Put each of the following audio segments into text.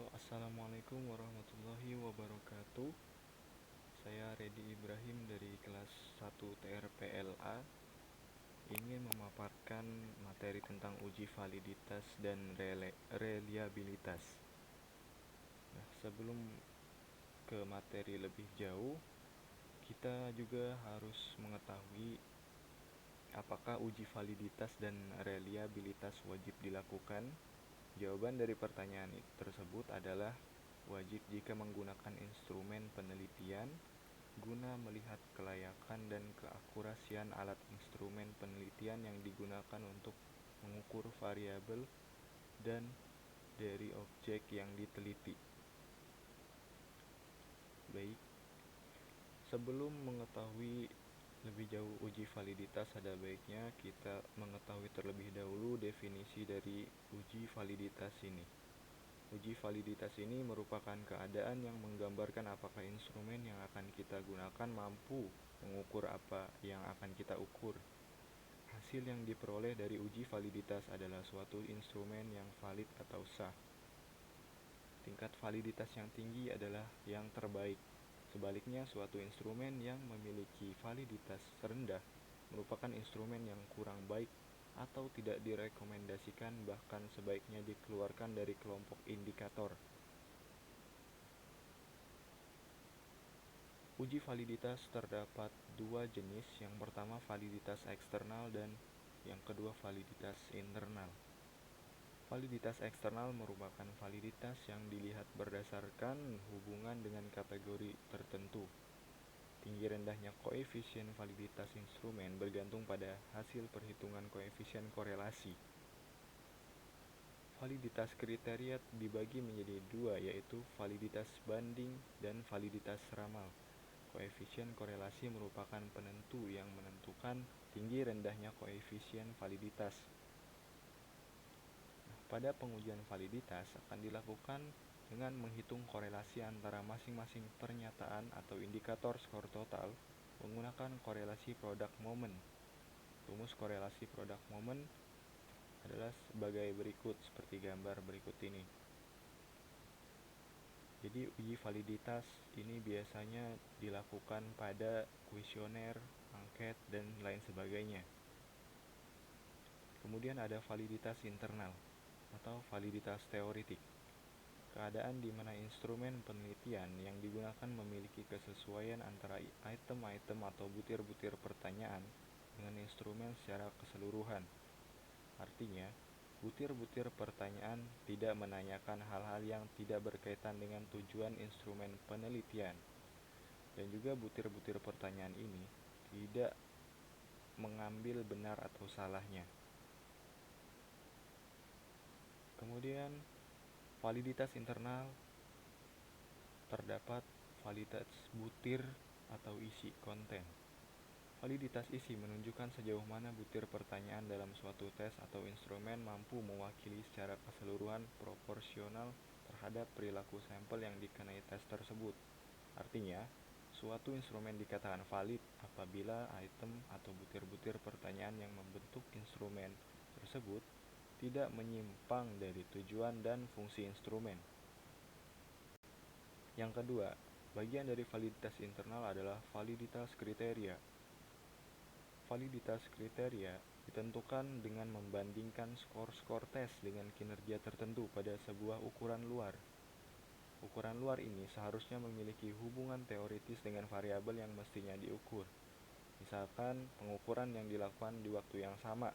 Halo, assalamualaikum warahmatullahi wabarakatuh. Saya Redi Ibrahim dari kelas 1 TRPLA ingin memaparkan materi tentang uji validitas dan reliabilitas. Nah, sebelum ke materi lebih jauh, kita juga harus mengetahui apakah uji validitas dan reliabilitas wajib dilakukan. Jawaban dari pertanyaan tersebut adalah wajib jika menggunakan instrumen penelitian guna melihat kelayakan dan keakurasian alat instrumen penelitian yang digunakan untuk mengukur variabel dan dari objek yang diteliti. Baik, sebelum mengetahui lebih jauh uji validitas, ada baiknya kita mengetahui terlebih dahulu definisi dari uji validitas ini. Uji validitas ini merupakan keadaan yang menggambarkan apakah instrumen yang akan kita gunakan mampu mengukur apa yang akan kita ukur. Hasil yang diperoleh dari uji validitas adalah suatu instrumen yang valid atau sah. Tingkat validitas yang tinggi adalah yang terbaik. Sebaliknya, suatu instrumen yang memiliki validitas rendah merupakan instrumen yang kurang baik atau tidak direkomendasikan, bahkan sebaiknya dikeluarkan dari kelompok indikator. Uji validitas terdapat dua jenis, yang pertama validitas eksternal dan yang kedua validitas internal. Validitas eksternal merupakan validitas yang dilihat berdasarkan hubungan dengan kategori tertentu. Tinggi rendahnya koefisien validitas instrumen bergantung pada hasil perhitungan koefisien korelasi. Validitas kriteria dibagi menjadi dua, yaitu validitas banding dan validitas ramal. Koefisien korelasi merupakan penentu yang menentukan tinggi rendahnya koefisien validitas. Pada pengujian validitas akan dilakukan dengan menghitung korelasi antara masing-masing pernyataan atau indikator skor total menggunakan korelasi product moment. Rumus korelasi product moment adalah sebagai berikut, seperti gambar berikut ini. Jadi uji validitas ini biasanya dilakukan pada kuesioner, angket, dan lain sebagainya. Kemudian ada validitas internal atau validitas teoritik. Keadaan di mana instrumen penelitian yang digunakan memiliki kesesuaian antara item-item atau butir-butir pertanyaan dengan instrumen secara keseluruhan. Artinya, butir-butir pertanyaan tidak menanyakan hal-hal yang tidak berkaitan dengan tujuan instrumen penelitian. Dan juga butir-butir pertanyaan ini tidak mengambil benar atau salahnya. Kemudian validitas internal terdapat validitas butir atau isi konten. Validitas isi menunjukkan sejauh mana butir pertanyaan dalam suatu tes atau instrumen mampu mewakili secara keseluruhan proporsional terhadap perilaku sampel yang dikenai tes tersebut. Artinya, suatu instrumen dikatakan valid apabila item atau butir-butir pertanyaan yang membentuk instrumen tersebut tidak menyimpang dari tujuan dan fungsi instrumen. Yang kedua, bagian dari validitas internal adalah validitas kriteria. Validitas kriteria ditentukan dengan membandingkan skor-skor tes dengan kinerja tertentu pada sebuah ukuran luar. Ukuran luar ini seharusnya memiliki hubungan teoritis dengan variabel yang mestinya diukur. Misalkan pengukuran yang dilakukan di waktu yang sama.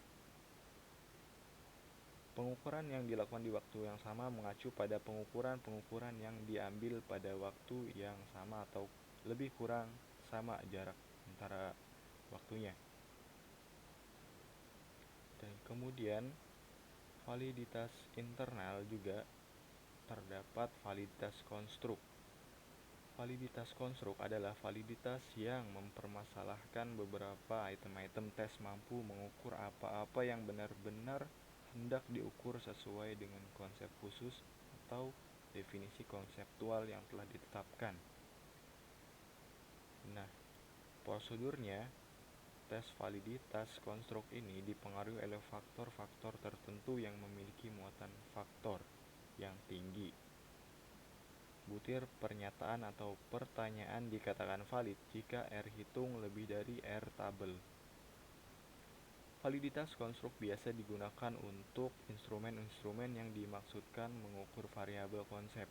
Pengukuran yang dilakukan di waktu yang sama mengacu pada pengukuran-pengukuran yang diambil pada waktu yang sama atau lebih kurang sama jarak antara waktunya. Dan kemudian validitas internal juga terdapat validitas konstruk. Validitas konstruk adalah validitas yang mempermasalahkan beberapa item-item tes mampu mengukur apa-apa yang benar-benar hendak diukur sesuai dengan konsep khusus atau definisi konseptual yang telah ditetapkan. Nah, prosedurnya, tes validitas konstruk ini dipengaruhi oleh faktor-faktor tertentu yang memiliki muatan faktor yang tinggi. butir pernyataan atau pertanyaan dikatakan valid jika R hitung lebih dari R tabel. Validitas konstruk biasa digunakan untuk instrumen-instrumen yang dimaksudkan mengukur variabel konsep.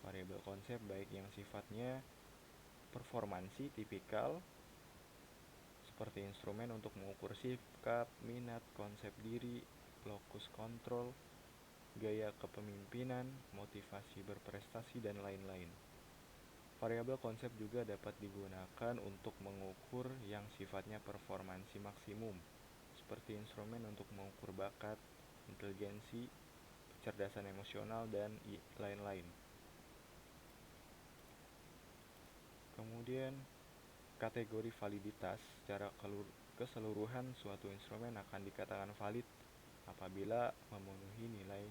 Variabel konsep baik yang sifatnya performansi tipikal, seperti instrumen untuk mengukur sikap, minat, konsep diri, locus kontrol, gaya kepemimpinan, motivasi berprestasi, dan lain-lain. Variabel konsep juga dapat digunakan untuk mengukur yang sifatnya performansi maksimum, seperti instrumen untuk mengukur bakat, inteligensi, kecerdasan emosional, dan lain-lain. Kemudian, kategori validitas. Secara keseluruhan suatu instrumen akan dikatakan valid apabila memenuhi nilai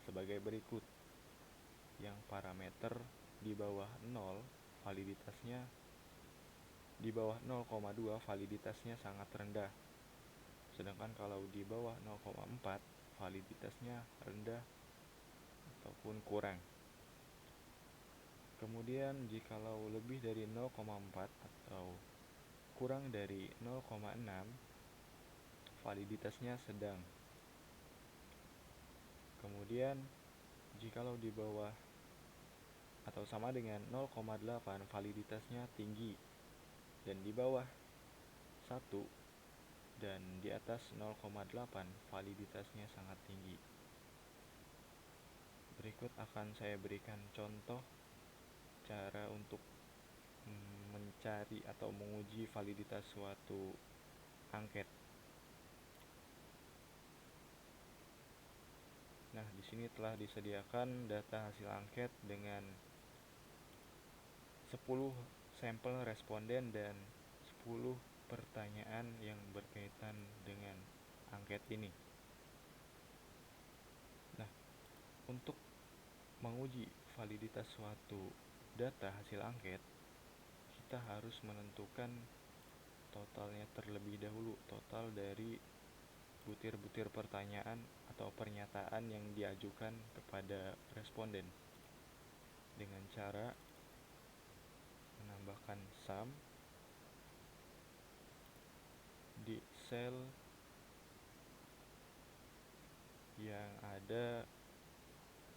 sebagai berikut. Yang parameter di bawah 0 validitasnya di bawah 0,2 validitasnya sangat rendah. Sedangkan kalau di bawah 0,4 validitasnya rendah ataupun kurang. Kemudian jikalau lebih dari 0,4 atau kurang dari 0,6 validitasnya sedang. Kemudian jikalau di bawah atau sama dengan 0,8 validitasnya tinggi, dan di bawah 1 dan di atas 0,8 validitasnya sangat tinggi. Berikut akan saya berikan contoh cara untuk mencari atau menguji validitas suatu angket. Nah, di sini telah disediakan data hasil angket dengan 10 sampel responden dan 10 pertanyaan yang berkaitan dengan angket ini. Nah, untuk menguji validitas suatu data hasil angket, kita harus menentukan totalnya terlebih dahulu, total dari butir-butir pertanyaan atau pernyataan yang diajukan kepada responden, dengan cara menambahkan sum di sel yang ada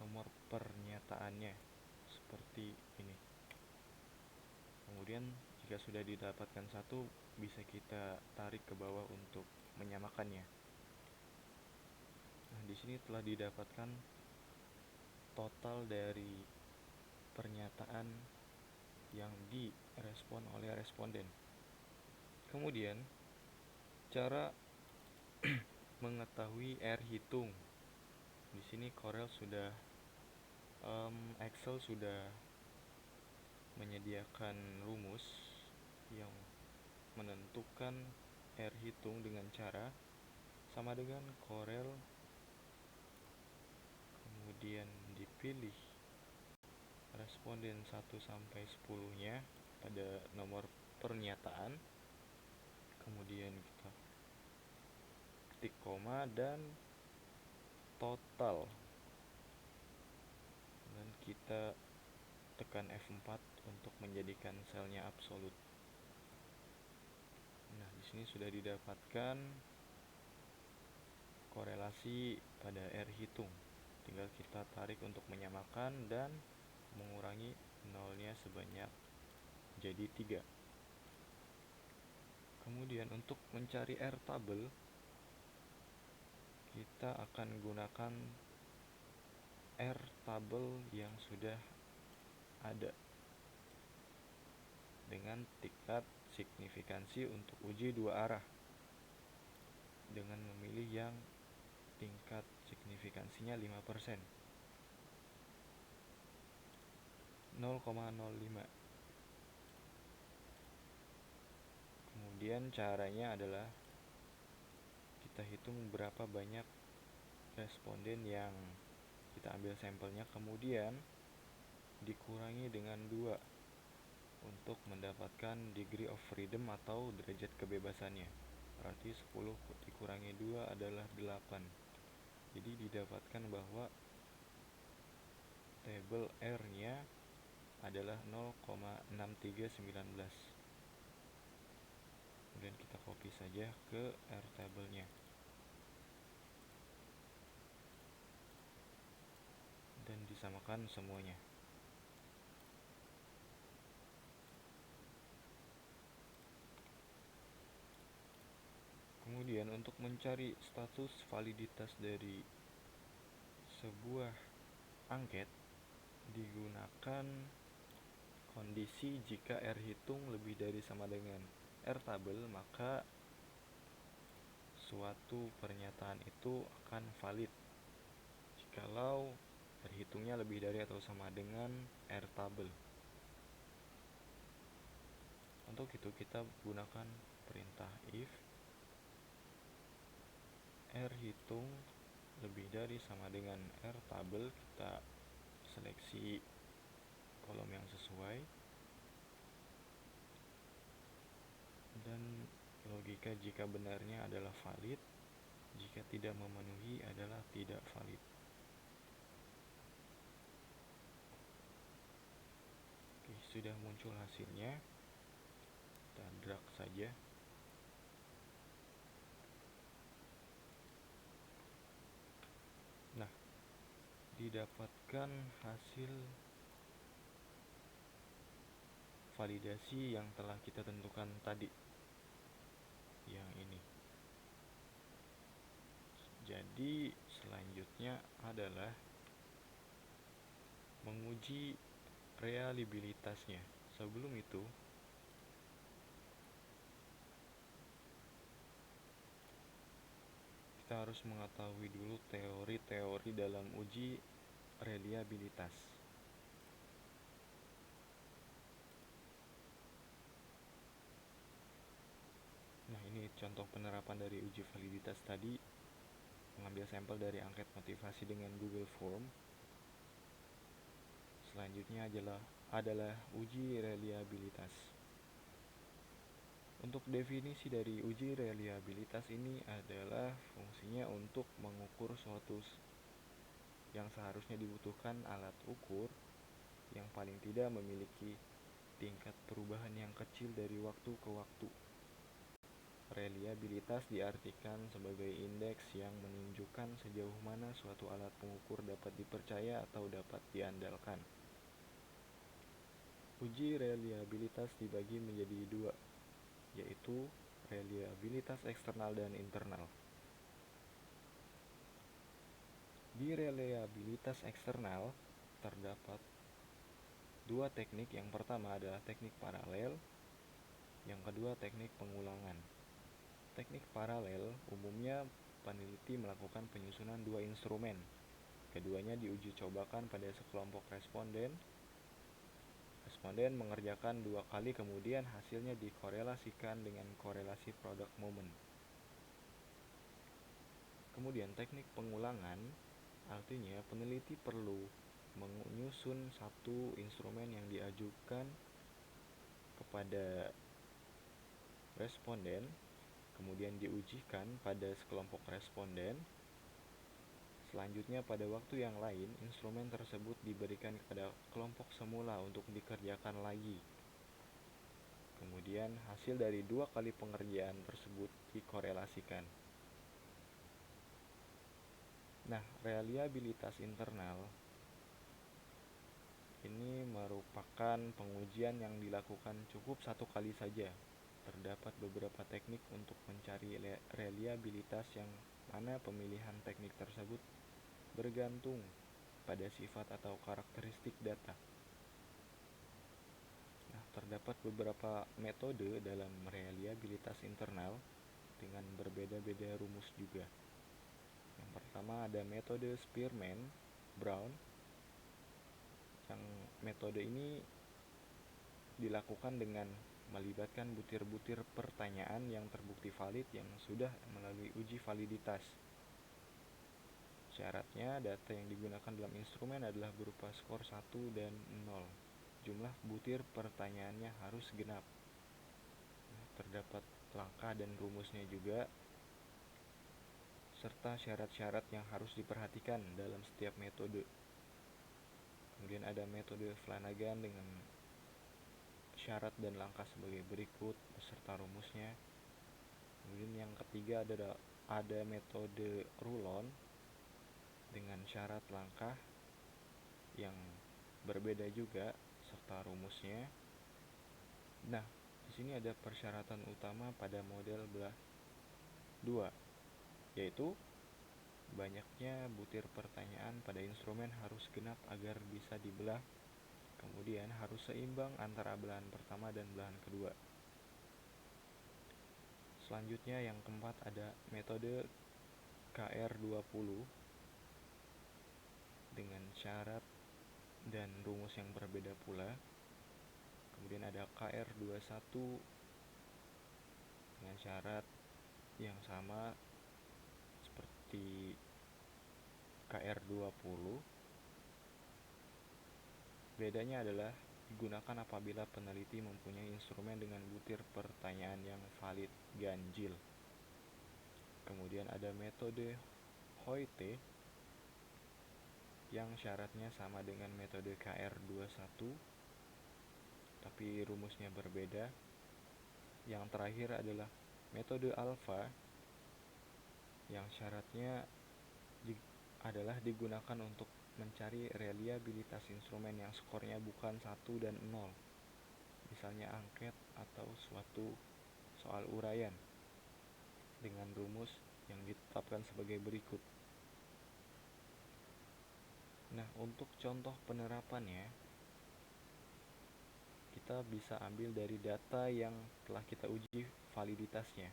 nomor pernyataannya seperti ini. Kemudian jika sudah didapatkan satu, bisa kita tarik ke bawah untuk menyamakannya. Nah, di sini telah didapatkan total dari pernyataan yang direspon oleh responden. Kemudian cara mengetahui R hitung. Di sini Corel sudah Excel sudah menyediakan rumus yang menentukan R hitung dengan cara sama dengan Corel, kemudian dipilih responden 1 sampai 10-nya pada nomor pernyataan, kemudian kita ketik koma dan total, dan kita tekan F4 untuk menjadikan selnya absolut. Nah, di sini sudah didapatkan korelasi pada R hitung. Tinggal kita tarik untuk menyamakan dan mengurangi nolnya sebanyak jadi 3. Kemudian untuk mencari R tabel, kita akan gunakan R tabel yang sudah ada dengan tingkat signifikansi untuk uji dua arah, dengan memilih yang tingkat signifikansinya 5%, 0,05. Kemudian caranya adalah kita hitung berapa banyak responden yang kita ambil sampelnya, kemudian dikurangi dengan 2 untuk mendapatkan degree of freedom atau derajat kebebasannya. Berarti 10 dikurangi 2 adalah 8. Jadi didapatkan bahwa tabel R-nya adalah 0,6319. Kemudian kita copy saja ke airtable-nya dan disamakan semuanya. Kemudian untuk mencari status validitas dari sebuah angket digunakan kondisi jika R hitung lebih dari sama dengan R tabel, maka suatu pernyataan itu akan valid. Jikalau R hitungnya lebih dari atau sama dengan R tabel. Untuk itu kita gunakan perintah if R hitung lebih dari sama dengan R tabel, kita seleksi kolom yang sesuai dan logika jika benarnya adalah valid, jika tidak memenuhi adalah tidak valid. Oke, sudah muncul hasilnya, kita drag saja. Nah, didapatkan hasil validasi yang telah kita tentukan tadi, yang ini. Jadi selanjutnya adalah menguji reliabilitasnya. Sebelum itu kita harus mengetahui dulu teori-teori dalam uji reliabilitas. Nah, ini contoh penerapan dari uji validitas tadi, mengambil sampel dari angket motivasi dengan Google Form. Selanjutnya adalah uji reliabilitas. Untuk definisi dari uji reliabilitas ini adalah fungsinya untuk mengukur suatu yang seharusnya dibutuhkan alat ukur yang paling tidak memiliki tingkat perubahan yang kecil dari waktu ke waktu. Reliabilitas diartikan sebagai indeks yang menunjukkan sejauh mana suatu alat pengukur dapat dipercaya atau dapat diandalkan. Uji reliabilitas dibagi menjadi dua, yaitu reliabilitas eksternal dan internal. Di reliabilitas eksternal terdapat dua teknik. Yang pertama adalah teknik paralel, yang kedua teknik pengulangan. Teknik paralel umumnya peneliti melakukan penyusunan dua instrumen. Keduanya diuji cobakan pada sekelompok responden. Responden mengerjakan 2 kali, kemudian hasilnya dikorelasikan dengan korelasi product moment. Kemudian teknik pengulangan artinya peneliti perlu menyusun satu instrumen yang diajukan kepada responden, kemudian diujikan pada sekelompok responden. Selanjutnya pada waktu yang lain, instrumen tersebut diberikan kepada kelompok semula untuk dikerjakan lagi. Kemudian hasil dari 2 kali pengerjaan tersebut dikorelasikan. Nah, reliabilitas internal ini merupakan pengujian yang dilakukan cukup 1 kali saja. Terdapat beberapa teknik untuk mencari reliabilitas, yang mana pemilihan teknik tersebut bergantung pada sifat atau karakteristik data. Nah, terdapat beberapa metode dalam reliabilitas internal dengan berbeda-beda rumus juga. Yang pertama ada metode Spearman-Brown. Yang metode ini dilakukan dengan melibatkan butir-butir pertanyaan yang terbukti valid yang sudah melalui uji validitas. Syaratnya data yang digunakan dalam instrumen adalah berupa skor 1 dan 0. Jumlah butir pertanyaannya harus genap. Nah, terdapat langkah dan rumusnya juga, serta syarat-syarat yang harus diperhatikan dalam setiap metode. Kemudian ada metode Flanagan dengan syarat dan langkah sebagai berikut beserta rumusnya. Kemudian yang ketiga ada metode Rulon dengan syarat langkah yang berbeda juga serta rumusnya. Nah, di sini ada persyaratan utama pada model belah 2, yaitu banyaknya butir pertanyaan pada instrumen harus genap agar bisa dibelah. Kemudian harus seimbang antara belahan pertama dan belahan kedua. Selanjutnya yang keempat ada metode KR20 dengan syarat dan rumus yang berbeda pula. Kemudian ada KR21 dengan syarat yang sama seperti KR20. Bedanya adalah digunakan apabila peneliti mempunyai instrumen dengan butir pertanyaan yang valid ganjil. Kemudian ada metode Hoyte yang syaratnya sama dengan metode KR21 tapi rumusnya berbeda. Yang terakhir adalah metode alfa yang syaratnya adalah digunakan untuk mencari reliabilitas instrumen yang skornya bukan 1 dan 0, misalnya angket atau suatu soal uraian, dengan rumus yang ditetapkan sebagai berikut. Nah, untuk contoh penerapannya, kita bisa ambil dari data yang telah kita uji validitasnya,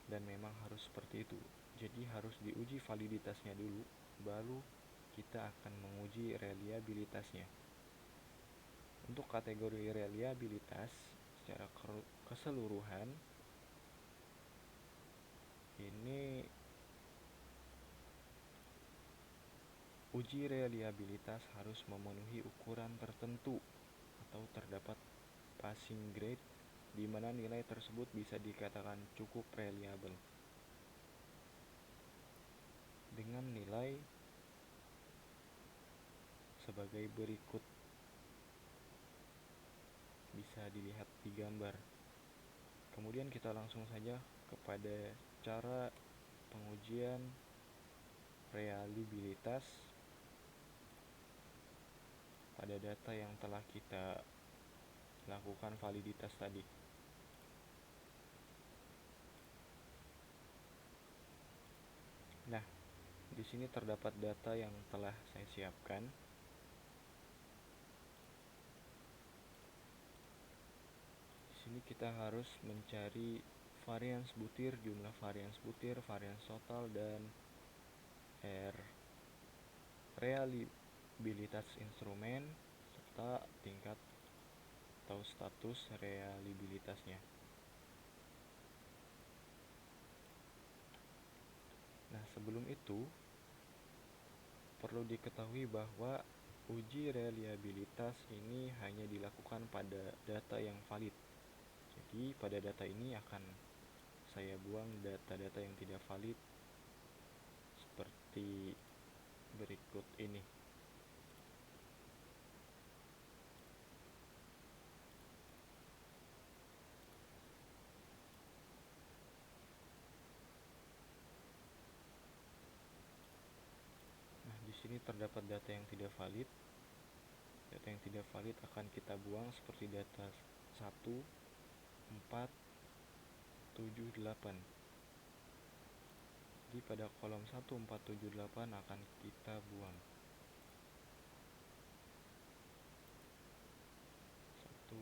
dan memang harus seperti itu. Jadi harus diuji validitasnya dulu, baru kita akan menguji reliabilitasnya. Untuk kategori reliabilitas secara keseluruhan, ini uji reliabilitas harus memenuhi ukuran tertentu atau terdapat passing grade di mana nilai tersebut bisa dikatakan cukup reliable. Dengan nilai sebagai berikut, bisa dilihat di gambar. Kemudian kita langsung saja kepada cara pengujian reliabilitas pada data yang telah kita lakukan validitas tadi. Nah, di sini terdapat data yang telah saya siapkan. Di sini kita harus mencari varians butir, jumlah varians butir, varians total, dan R reliabilitas instrumen serta tingkat atau status reliabilitasnya. Nah, sebelum itu perlu diketahui bahwa uji reliabilitas ini hanya dilakukan pada data yang valid. Jadi pada data ini akan saya buang data-data yang tidak valid seperti berikut ini. Nah, di sini terdapat data yang tidak valid. Data yang tidak valid akan kita buang seperti data 1, 4, 7, 8. Jadi pada kolom 1, 4, 7, 8 akan kita buang 1,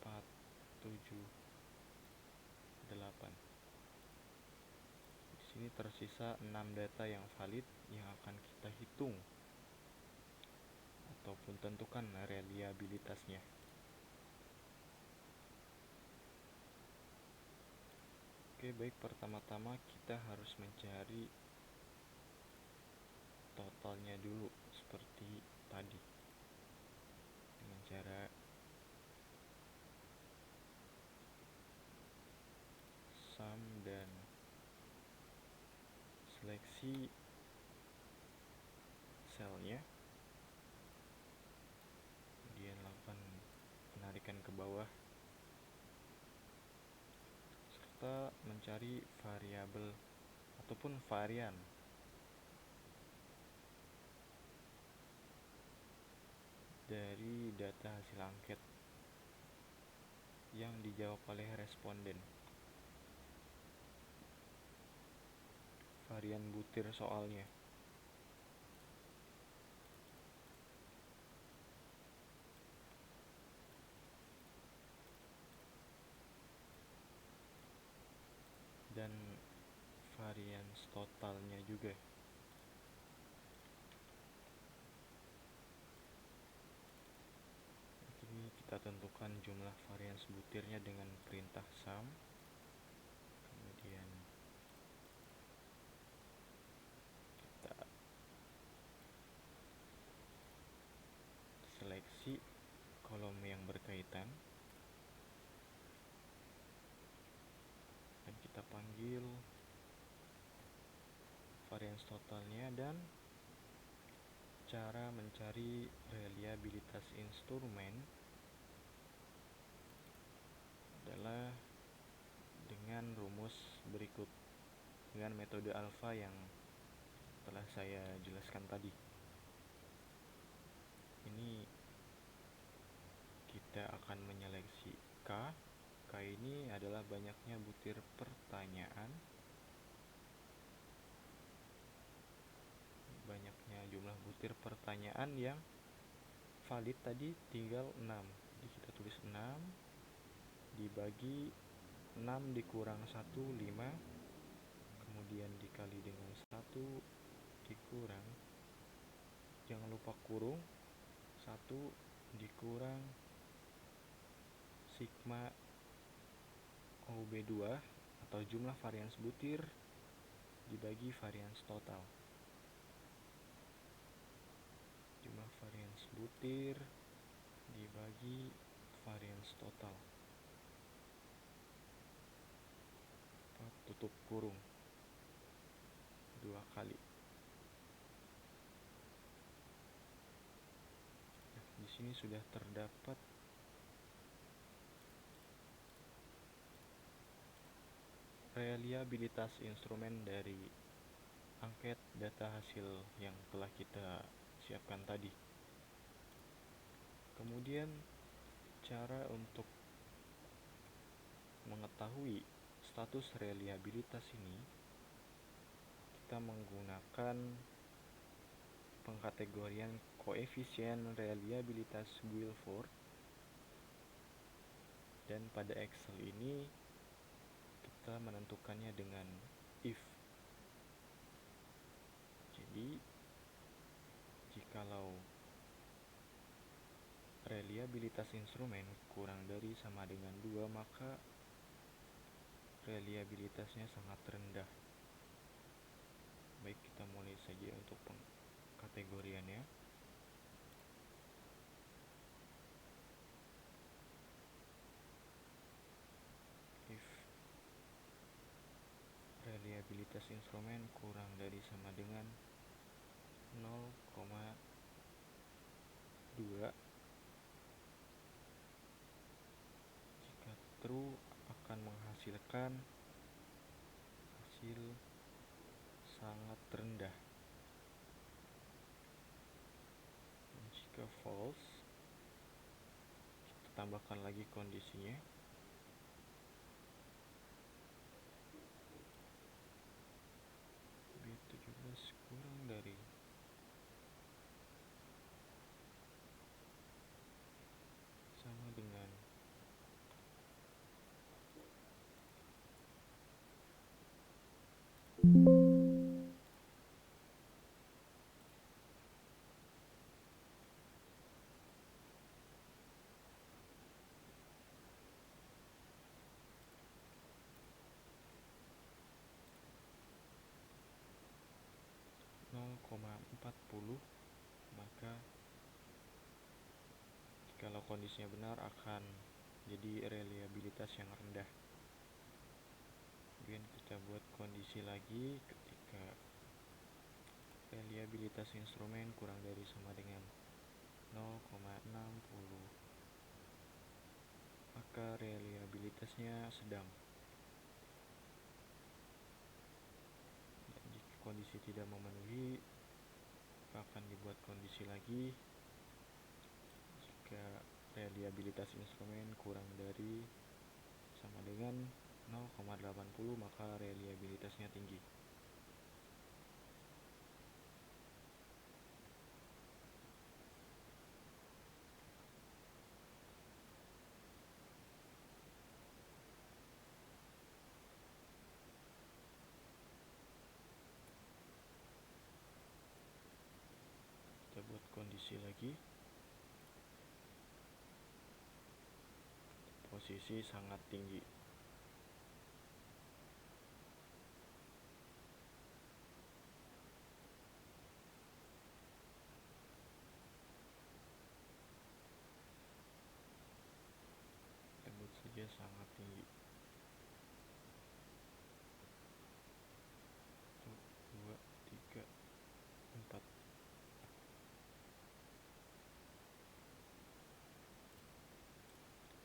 4, 7, 8. Di sini tersisa 6 data yang valid yang akan kita hitung ataupun tentukan reliabilitasnya. Oke, baik, pertama-tama kita harus mencari totalnya dulu seperti tadi dengan cara sum dan seleksi selnya. mencari variabel ataupun varian dari data hasil angket yang dijawab oleh responden. Varian butir soalnya. Dan varians totalnya juga. Jadi kita tentukan jumlah varians butirnya dengan perintah sum. Kemudian kita seleksi kolom yang berkaitan dan kita panggil varians totalnya, dan cara mencari reliabilitas instrumen adalah dengan rumus berikut, dengan metode alfa yang telah saya jelaskan tadi. Ini kita akan menyeleksi K. K ini adalah banyaknya butir pertanyaan, banyaknya jumlah butir pertanyaan yang valid tadi tinggal 6. Jadi kita tulis 6 dibagi 6 dikurang 1, 5, kemudian dikali dengan 1 dikurang, jangan lupa kurung, 1 dikurang sigma OB2 atau jumlah varians butir dibagi varians total. Jumlah varians butir dibagi varians total. Tutup kurung 2 kali. Nah, di sini sudah terdapat reliabilitas instrumen dari angket data hasil yang telah kita siapkan tadi. Kemudian cara untuk mengetahui status reliabilitas ini, kita menggunakan pengkategorian koefisien reliabilitas Guilford, dan pada Excel ini kita menentukannya dengan if. Jadi jikalau reliabilitas instrumen kurang dari sama dengan 2, maka reliabilitasnya sangat rendah. Baik, kita mulai saja untuk pengkategoriannya. If reliabilitas instrumen kurang dari sama dengan 0,2, jika true akan menghasilkan hasil sangat rendah. Dan jika false, kita tambahkan lagi kondisinya. B17 kurang dari sama dengan 0,40, maka kalau kondisinya benar akan jadi reliabilitas yang rendah. Kemudian kita buat kondisi lagi ketika reliabilitas instrumen kurang dari sama dengan 0,60, maka reliabilitasnya sedang. kondisi tidak memenuhi, akan dibuat kondisi lagi. Jika reliabilitas instrumen kurang dari sama dengan 0,80, maka reliabilitasnya tinggi. Kita buat kondisi lagi. Posisi sangat tinggi. Sebut saja sangat tinggi. 1, 2, 3, 4.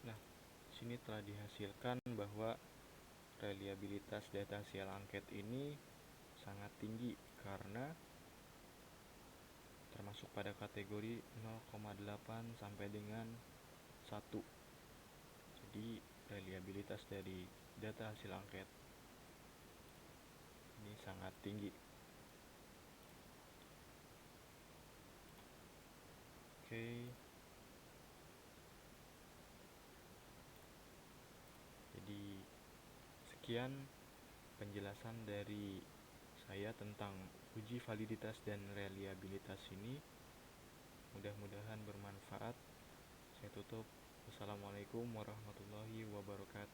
Nah, sini telah dihasilkan bahwa reliabilitas data hasil angket ini sangat tinggi karena termasuk pada kategori 0,8 sampai dengan 1. Jadi reliabilitas dari data hasil angket ini sangat tinggi. Oke. Jadi sekian penjelasan dari saya tentang uji validitas dan reliabilitas ini. Mudah-mudahan bermanfaat. Saya tutup. Wassalamualaikum warahmatullahi wabarakatuh.